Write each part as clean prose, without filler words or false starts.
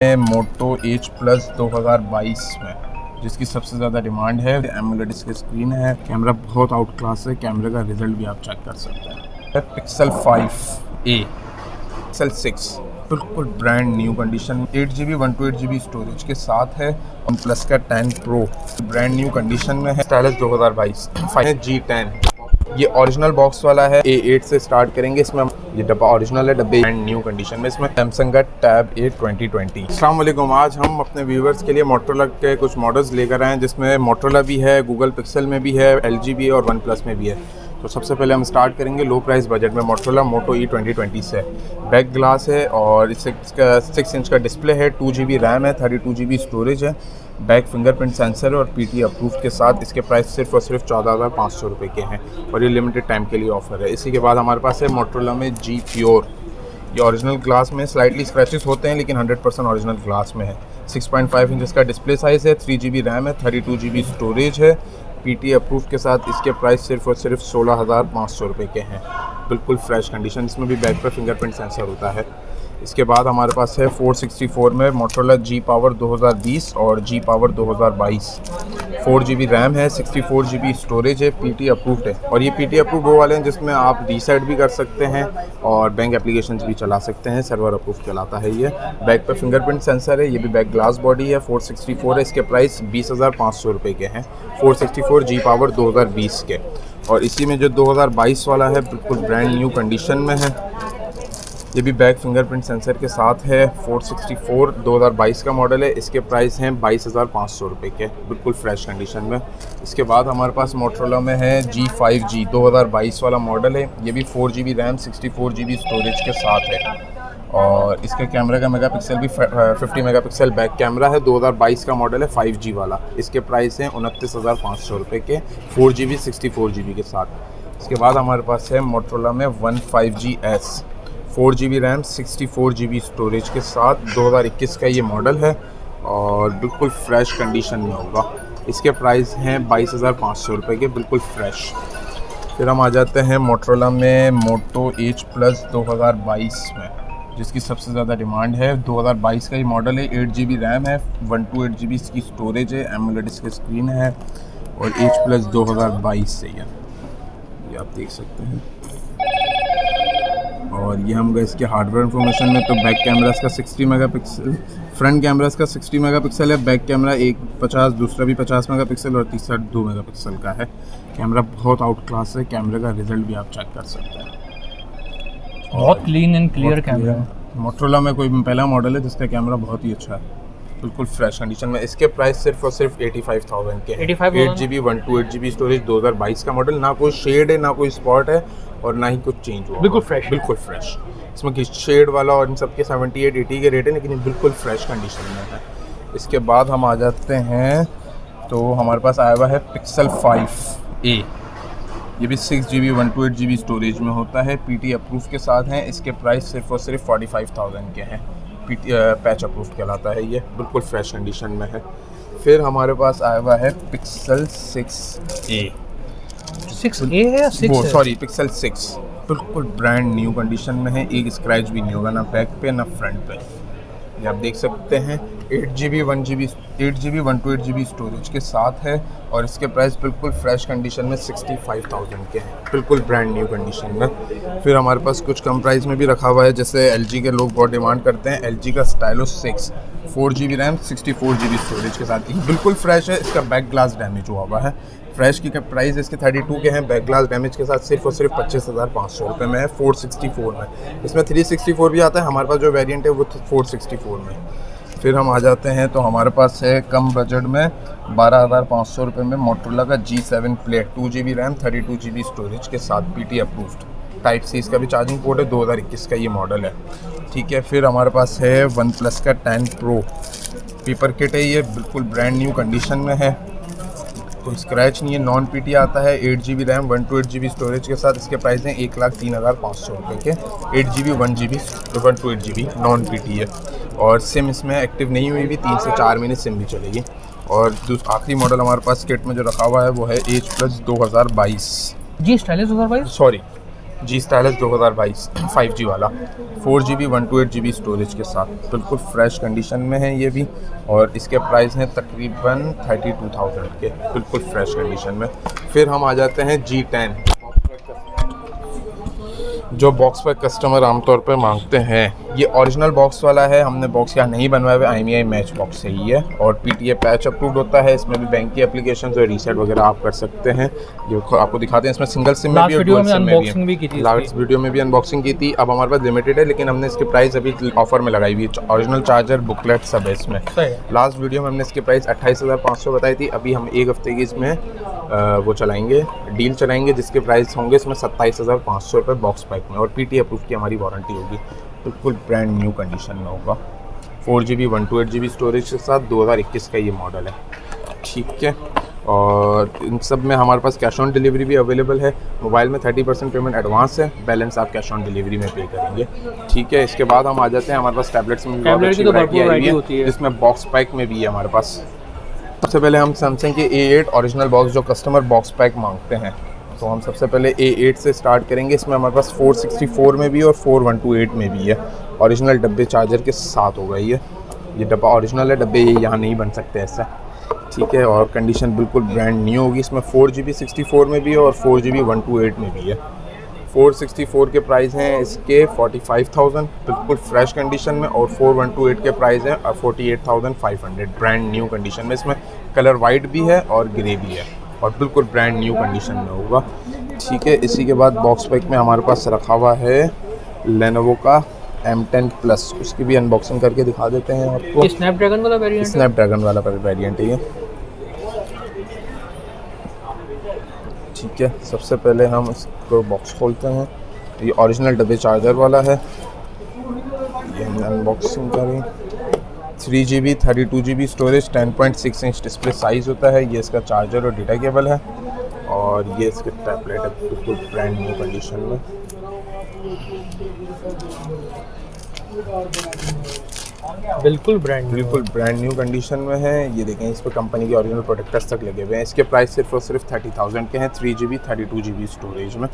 मोटो H plus 2022 में जिसकी सबसे ज़्यादा डिमांड है। एमोलेड इसकी स्क्रीन है, कैमरा बहुत आउट क्लास है, कैमरे का रिजल्ट भी आप चेक कर सकते हैं। पिक्सल 5a, पिक्सल 6 बिल्कुल brand new condition, 8GB 128GB storage के साथ है। वन प्लस का 10 प्रो ब्रांड न्यू कंडीशन में है। स्टाइलिश 2022 G10, ये ओरिजिनल बॉक्स वाला है। A8 से स्टार्ट करेंगे। इसमें ये डब्बा ओरिजिनल है, डब्बे एंड न्यू कंडीशन में। इसमें सैमसंग का टैब A 2020। अस्सलाम वालेकुम, आज हम अपने व्यूवर्स के लिए मोटरोला के कुछ मॉडल्स लेकर आए हैं, जिसमें मोटरोला भी है, गूगल पिक्सल में भी है, LG भी है और वन प्लस में भी है। तो सबसे पहले हम स्टार्ट करेंगे लो प्राइस बजट में मोटरोला मोटो E 2020 से। बैक ग्लास है और इसका 6 इंच का डिस्प्ले है, 2GB रैम है, 32GB स्टोरेज है, बैक फिंगरप्रिंट सेंसर है और PT अप्रूव्ड के साथ इसके प्राइस सिर्फ और सिर्फ 14,500 रुपये के हैं और ये लिमिटेड टाइम के लिए ऑफर है। इसी के बाद हमारे पास है मोटरोला में G प्योर। ये ओरिजिनल ग्लास में, स्लाइटली स्क्रैचेस होते हैं लेकिन 100% ओरिजिनल ग्लास में है। 6.5 इंच का डिस्प्ले साइज़ है, 3GB रैम है, 32GB स्टोरेज है, PT अप्रूव के साथ इसके प्राइस सिर्फ और सिर्फ 16,500 रुपये के हैं। बिल्कुल फ्रेश कंडीशन, इसमें भी बैक पर फिंगरप्रिंट सेंसर होता है। इसके बाद हमारे पास है 464 में मोटरोला G पावर 2020 और G पावर 2022। 4GB रैम है, 64GB स्टोरेज है, PT अप्रूव्ड है। और ये PT अप्रूव्ड वो वाले हैं जिसमें आप रीसेट भी कर सकते हैं और बैंक एप्लीकेशंस भी चला सकते हैं। सर्वर अप्रूव चलाता है ये। बैक पर फिंगरप्रिंट सेंसर है, ये भी बैक ग्लास बॉडी है। 464 है, इसके प्राइस 20,500 रुपये के हैं। 464 G पावर 2020 के। और इसी में जो 2022 वाला है बिल्कुल ब्रांड न्यू कंडीशन में है, ये भी बैक फिंगरप्रिंट सेंसर के साथ है। 464 2022 का मॉडल है, इसके प्राइस हैं 22,500 रुपये के, बिल्कुल फ्रेश कंडीशन में। इसके बाद हमारे पास मोटरोला में है G5G 2022 वाला मॉडल है, ये भी 4GB रैम 64GB स्टोरेज के साथ है और इसके कैमरे का मेगापिक्सल भी 50 मेगापिक्सल बैक कैमरा है। 2022 का मॉडल है 5G वाला, इसके प्राइस हैं 29,500 रुपये के, 4GB 64GB के साथ। इसके बाद हमारे पास है मोटरोला में 15GS 4GB RAM 64GB storage के साथ, 2021 का ये मॉडल है और बिल्कुल फ्रेश कंडीशन में होगा। इसके प्राइस हैं 22,500 रुपये के, बिल्कुल फ्रेश। फिर हम आ जाते हैं मोटरोला में मोटो एच प्लस 2022 में, जिसकी सबसे ज़्यादा डिमांड है। 2022 का ये मॉडल है, 8GB रैम है, 128GB इसकी स्टोरेज है, एमोलेड इसकी स्क्रीन है और एच प्लस 2022 से ये आप देख सकते हैं। और ये हम गए इसके हार्डवेयर इन्फॉर्मेशन में, तो बैक कैमरा इसका 60 मेगापिक्सल, फ्रंट कैमरा इसका 60 मेगापिक्सल है, बैक कैमरा एक 50, दूसरा भी 50 मेगापिक्सल और तीसरा 2 मेगापिक्सल का है। कैमरा बहुत आउट क्लास है, कैमरे का रिजल्ट भी आप चेक कर सकते हैं। बहुत clean and clear camera. Motorola में कोई पहला मॉडल है जिसका कैमरा बहुत ही अच्छा है, बिल्कुल फ्रेश कंडीशन में। इसके प्राइस सिर्फ और सिर्फ 85,000 के हैं। 8GB 128GB स्टोरेज 2022 का मॉडल, ना कोई शेड है, ना कोई स्पॉट है और ना ही कुछ चेंज हुआ, बिल्कुल फ्रेश, बिल्कुल फ्रेश। इसमें कि शेड वाला और इन सब के 78-80 के रेट है, लेकिन ये बिल्कुल फ्रेश कंडीशन में है। इसके बाद हम आ जाते हैं, तो हमारे पास आया हुआ है पिक्सल 5a, ये भी 6GB 128GB स्टोरेज में होता है, PT अप्रूव के साथ हैं। इसके प्राइस सिर्फ और सिर्फ 45,000 के हैं, पैच अप्रूव्ड कहलाता है ये, बिल्कुल फ्रेश कंडीशन में है। फिर हमारे पास आया हुआ है पिक्सल 6a। 6A है या 6 है? सॉरी, पिक्सल 6 बिल्कुल ब्रांड न्यू कंडीशन में है, एक स्क्रैच भी नहीं होगा ना बैक पे ना फ्रंट पे। ये आप देख सकते हैं, 8GB 128GB स्टोरेज के साथ है और इसके प्राइस बिल्कुल फ्रेश कंडीशन में 65,000 के हैं, बिल्कुल ब्रांड न्यू कंडीशन में। फिर हमारे पास कुछ कम प्राइस में भी रखा हुआ है, जैसे LG के लोग बहुत डिमांड करते हैं, LG का Stylo 6 4GB RAM 64GB storage के साथ, ये बिल्कुल फ्रेश है। इसका बैक ग्लास डैमेज हुआ हुआ है। फ्रेश की प्राइस इसके 32 के हैं, बैक ग्लास डैमेज के साथ सिर्फ और सिर्फ 25,500 रुपये में है। 464 में, इसमें 364 भी आता है, हमारे पास जो वेरिएंट है वो 464 में। फिर हम आ जाते हैं, तो हमारे पास है कम बजट में 12,500 रुपये में मोटरोला का G7 plate, 2GB RAM 32GB storage के साथ, PT अप्रूव्ड, टाइप C इसका भी चार्जिंग पोर्ट है, 2021 का ये मॉडल है, ठीक है। फिर हमारे पास है वन प्लस का 10 प्रो, पेपर किट है ये, बिल्कुल ब्रांड न्यू कंडीशन में है, कोई स्क्रैच नहीं है, नॉन PT आता है, 8GB रैम 128GB स्टोरेज के साथ। इसके प्राइस हैं 1,03,500 रुपये के, 8GB 1GB 128GB non PT है और सिम इसमें एक्टिव नहीं हुई भी, 3 से 4 महीने सिम भी चलेगी। और आखिरी मॉडल हमारे पास किट में जो रखा हुआ है वो है एच प्लस 2022 जी स्टाइलिश 2022, सॉरी जी स्टाइलिश 2022 5G वाला 4GB 128GB स्टोरेज के साथ बिल्कुल फ्रेश कंडीशन में है ये भी। और इसके प्राइस हैं तकरीबन 32,000 के, बिल्कुल फ्रेश कंडीशन में। फिर हम आ जाते हैं G10, जो बॉक्स पर कस्टमर आमतौर पर मांगते हैं। ये ओरिजिनल बॉक्स वाला है, हमने बॉक्स यहाँ नहीं बनवाया हुआ, IMEI मैच बॉक्स से ही है और PTA पैच अप्रूव्ड होता है। इसमें भी बैंक की एप्लीकेशन और रीसेट वगैरह आप कर सकते हैं, जो आपको दिखाते हैं। इसमें सिंगल सिम में भी और डुअल सिम में भी। लास्ट वीडियो में भी अनबॉक्सिंग की थी। अब हमारे पास लिमिटेड है, लेकिन हमने इसके प्राइस अभी ऑफर में लगाई हुई है। ओरिजिनल चार्जर, बुकलेट सब है इसमें। लास्ट वीडियो में हमने इसके प्राइस 28,500 बताई थी। अभी हम एक हफ्ते की इसमें वो चलाएंगे, डील चलाएंगे, जिसके प्राइस होंगे इसमें 27,500 रुपये बॉक्स पैक में और PTA अप्रूव की हमारी वारंटी होगी। बिल्कुल ब्रांड न्यू कंडीशन में होगा। 4GB 128GB स्टोरेज के साथ 2021 का ये मॉडल है, ठीक है। और इन सब में हमारे पास कैश ऑन डिलीवरी भी अवेलेबल है। मोबाइल में 30% पेमेंट एडवांस है, बैलेंस आप कैश ऑन डिलीवरी में पे करेंगे, ठीक है। इसके बाद हम आ जाते हैं, हमारे पास टैबलेट्स में बहुत अच्छी वैरायटी आई हुई है, जिसमें बॉक्स पैक में भी है हमारे पास। सबसे पहले हम सैमसंग के A8 ओरिजिनल बॉक्स, जो कस्टमर बॉक्स पैक मांगते हैं, तो हम सबसे पहले A8 से स्टार्ट करेंगे। इसमें हमारे पास 464 में भी और 4128 में भी है। ओरिजिनल डब्बे चार्जर के साथ होगा ये डब्बा ओरिजिनल है, डब्बे ये यहाँ नहीं बन सकते ऐसा, ठीक है। और कंडीशन बिल्कुल ब्रांड न्यू होगी। इसमें 4GB 64 में भी है और 4GB 128 में भी है। 464 के प्राइस हैं इसके 45,000 बिल्कुल फ्रेश कंडीशन में, और 4128 के प्राइस हैं 48,500 ब्रांड न्यू कंडीशन में। इसमें कलर वाइट भी है और ग्रे भी है और बिल्कुल ब्रांड न्यू कंडीशन में होगा, ठीक है। इसी के बाद बॉक्स पैक में हमारे पास रखा हुआ है लेनोवो का M10 प्लस, उसकी भी अनबॉक्सिंग करके दिखा देते हैं आपको। स्नैपड्रैगन वाला वेरिएंट, स्नैपड्रैगन वाला वेरिएंट है ये, ठीक है। सबसे पहले हम इसको बॉक्स खोलते हैं। ये ओरिजिनल डब्बे चार्जर वाला है, ये हमने अनबॉक्सिंग करी। 3GB 32GB storage, 10.6 inch display size होता है। ये इसका चार्जर और डेटा केबल है, और ये इसके टैबलेट है बिल्कुल ब्रांड न्यू कंडीशन में। बिल्कुल ब्रांड न्यू कंडीशन में है। ये देखें, इस पर कंपनी के ओरिजिनल प्रोटेक्टर्स तक लगे हुए हैं। इसके प्राइस सिर्फ और सिर्फ 30,000 के हैं, 3GB 32GB स्टोरेज में,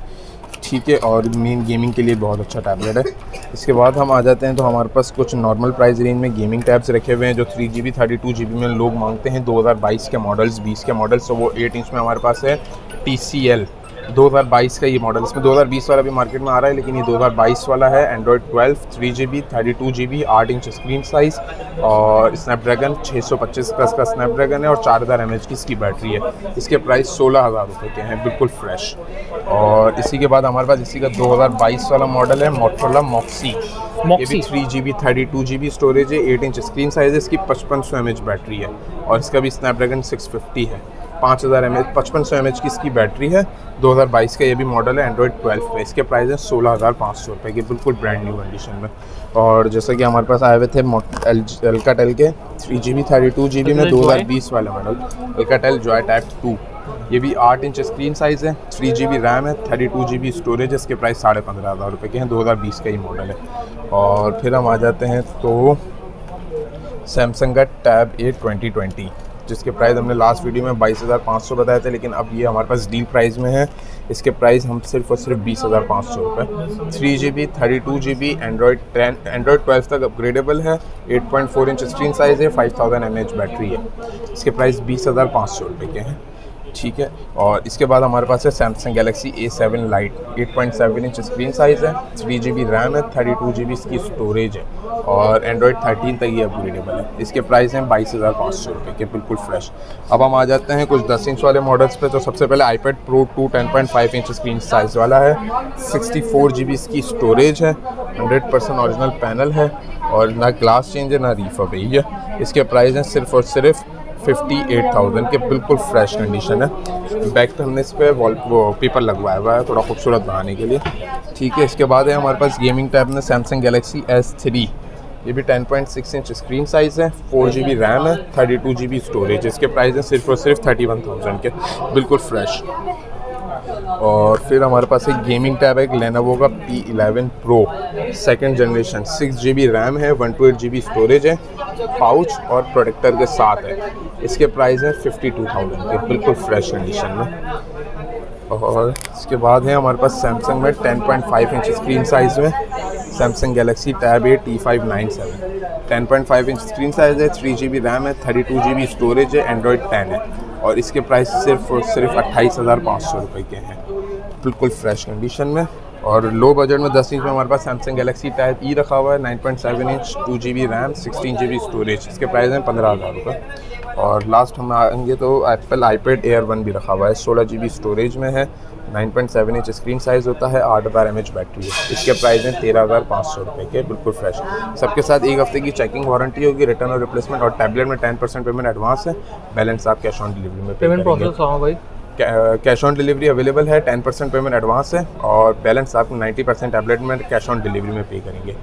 ठीक है। और मेन गेमिंग के लिए बहुत अच्छा टैबलेट है। इसके बाद हम आ जाते हैं, तो हमारे पास कुछ नॉर्मल प्राइस रेंज में गेमिंग टैब्स रखे हुए हैं, जो 3GB 32GB में लोग मांगते हैं। 2022 के मॉडल्स, 20 के मॉडल्स, तो वो 8 इंच में हमारे पास है। TCL 2022 का ये मॉडल, इसमें 2020 वाला भी मार्केट में आ रहा है, लेकिन ये 2022 वाला है। Android 12, 3GB 32GB 8 inch screen size, और स्नैपड्रैगन 625 का स्नैपड्रैगन है, और 4000 mAh की इसकी बैटरी है। इसके प्राइस 16,000 रुपये के हैं, बिल्कुल फ्रेश। और इसी के बाद हमारे पास इसी का 2022 वाला मॉडल है, मोटोरोला मॉक्सी। ये भी 3GB 32GB स्टोरेज है, 8 इंच स्क्रीन साइज़ है, इसकी 5500 mAh बैटरी है, और इसका भी स्नैपड्रैगन 650 है। 5000 mAh 5500 mAh की इसकी बैटरी है। 2022 का ये भी मॉडल है, एंड्रॉयड 12 पे। इसके प्राइस है 16,500 रुपये के, बिल्कुल ब्रांड न्यू कंडीशन में। और जैसा कि हमारे पास आए हुए थे अल्काटेल के 3GB 32GB में 2020 वाला मॉडल, अल्काटेल जॉय टाइप 2। ये भी 8 इंच स्क्रीन साइज़ है, 3GB रैम है, 32GB स्टोरेज है। इसके प्राइस 15,500 रुपये के हैं, 2020 का ही मॉडल है। और फिर हम आ जाते हैं तो सैमसंग का टैब A 2020, जिसके प्राइस हमने लास्ट वीडियो में 22,500 बताए थे, लेकिन अब ये हमारे पास डील प्राइस में है। इसके प्राइस हम सिर्फ और सिर्फ 20,500 रुपये। 3GB 32GB एंड्रॉयड 12 तक अपग्रेडेबल है, 8.4 इंच स्क्रीन साइज़ है, 5000 mAh बैटरी है। इसके प्राइस 20,500 रुपये के हैं, ठीक है। और इसके बाद हमारे पास है Samsung Galaxy A7 light, 8.7 inch screen size है, 3GB रैम है, 32GB इसकी स्टोरेज है, और एंड्रॉयड 13 तक ये अपग्रेडेबल है। इसके प्राइस हैं 22,500 रुपये के, बिल्कुल फ्रेश। अब हम आ जाते हैं कुछ 10 इंच वाले मॉडल्स पे। तो सबसे पहले iPad Pro 2 10.5 inch screen size वाला है, 64GB इसकी स्टोरेज है, 100% ओरिजिनल पैनल है, और ना ग्लास चेंज है ना रीफर्ब है ये। इसके प्राइस हैं सिर्फ और सिर्फ 58,000 के, बिल्कुल फ्रेश कंडीशन है। बैक पे हमने इस पर वो पेपर लगवाया हुआ है, थोड़ा खूबसूरत बनाने के लिए, ठीक है। इसके बाद है हमारे पास गेमिंग टैब में सैमसंग गैलेक्सी S3। ये भी 10.6 इंच स्क्रीन साइज़ है, 4GB रैम है, 32GB स्टोरेज। इसके प्राइस हैं सिर्फ और सिर्फ 31,000 के, बिल्कुल फ्रेश। और फिर हमारे पास एक गेमिंग टैब है, लेनोवो का P11 Pro 2nd generation, 6GB RAM है, 128GB स्टोरेज है, पाउच और प्रोटेक्टर के साथ है। इसके प्राइस हैं 52,000 के, बिल्कुल फ्रेश कंडीशन में। और इसके बाद है हमारे पास सैमसंग में 10.5 इंच स्क्रीन साइज़ में Samsung Galaxy tab A T597। 10.5 inch screen size है, 3GB रैम है, 32GB स्टोरेज है, एंड्रॉयड 10 है और इसके प्राइस सिर्फ और सिर्फ 28,500 रुपये के हैं, बिल्कुल फ्रेश कंडीशन में। और लो बजट में 10 इंच में हमारे पास सैमसंग गैलेक्सी टैब E रखा हुआ है, 9.7 inch, 2GB RAM, 16GB storage, इसके प्राइस हैं 15,000 रुपये। और लास्ट हम आएंगे तो एप्पल iPad Air 1 भी रखा हुआ है, 16GB स्टोरेज में है, 9.7 इंच स्क्रीन साइज़ होता है, 8000 mAh बैटरी है, इसके प्राइस हैं 13,500 रुपये के, बिल्कुल फ्रेश। सबके साथ 1 हफ्ते की चेकिंग वारंटी होगी, रिटर्न और रिप्लेसमेंट, और टैबलेट में 10% पेमेंट एडवांस है, बैलेंस आप कैश ऑन डिलीवरी में पे पेमेंट करेंगे। प्रोसेस हाँ भाई, कैश ऑन डिलीवरी अवेलेबल है, 10% पेमेंट एडवांस है और बैलेंस आप 90% टैबलेट में कैश ऑन डिलीवरी में पे करेंगे।